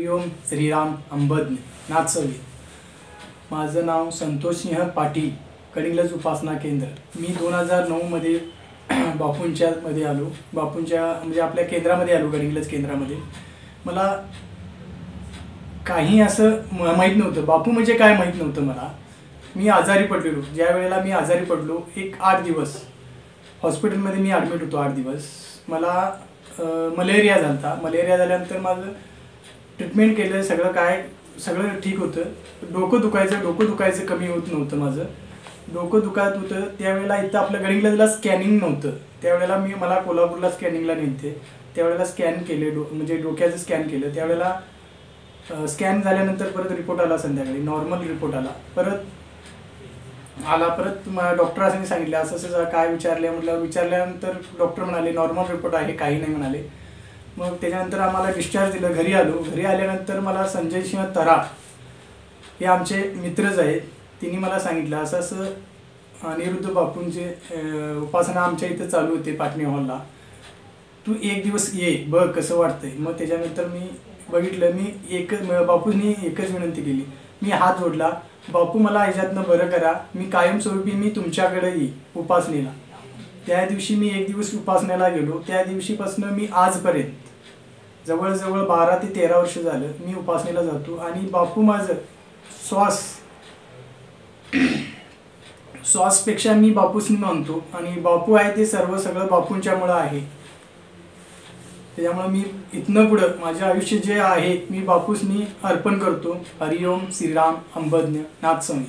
हरिओम श्रीराम अंबज्ञ नाथसवी। माझं नाव संतोष सिंह पाटील, कडिंगलज उपासना केंद्र। मी 2009 मध्ये बापूंच्या मध्ये आलो, बापूंच्या म्हणजे आपल्या केंद्रामध्ये आलो, कडिंगलज केंद्रामध्ये। मला काही असं माहीत नव्हतं, बापू म्हणजे काय माहीत नव्हतं मला। मी आजारी पडलेलो, ज्या वेळेला मी आजारी पडलो, एक 8 दिवस हॉस्पिटलमध्ये मी ॲडमिट होतो। 8 दिवस मला मलेरिया झाला। मलेरिया झाल्यानंतर माझं ट्रीटमेंट केलं, सगळं ठीक होतं। डोकं दुखायचं कमी होत नव्हतं। माझं डोकं दुखत होतं त्यावेळेला इथं आपल्या कडिंगलजला स्कॅनिंग नव्हतं। त्यावेळेला मला कोल्हापूरला स्कॅनिंगला नेलते। त्यावेळेला स्कॅन केले, म्हणजे डोक्याचं स्कॅन केलं। त्यावेळेला स्कॅन झाल्यानंतर परत रिपोर्ट आला, संध्याकाळी नॉर्मल रिपोर्ट आला। परत डॉक्टरांनी सांगितलं असं काय विचारलं, विचारल्यानंतर डॉक्टर म्हणाले नॉर्मल रिपोर्ट आहे, काही नाही म्हणाले। मग त्याच्यानंतर आम्हाला डिस्चार्ज दिलं, घरी आलो। घरी आल्यानंतर मला संजय सिंह तराळ हे आमचे मित्रच आहेत, त्यांनी मला सांगितलं असं अनिरुद्ध बापूंचे उपासना आमच्या इथं चालू होते पाटणी हॉलला, तू एक दिवस ये बघ कसं वाटतंय। मग त्याच्यानंतर मी बघितलं। बापूंनी एकच विनंती केली, मी हात जोडला, बापू मला ह्याच्यातनं बरं करा, मी कायमस्वरूपी मी तुमच्याकडे येईन उपासनेला। त्या दिवशी मी एक दिवस उपासनेला गेलो। त्या दिवशीपासून मी आजपर्यंत जवळजवळ 12 ते 13 वर्ष झालं मी उपासनेला जातो। आणि बापू माझं श्वासपेक्षा मी बापूसनी मानतो, आणि बापू आहे ते सगळं बापूंच्यामुळं आहे। त्याच्यामुळे मी इथनं पुढं माझे आयुष्य जे आहे मी बापूसनी अर्पण करतो। हरिओम श्रीराम अंबज्ञ नाथसवी।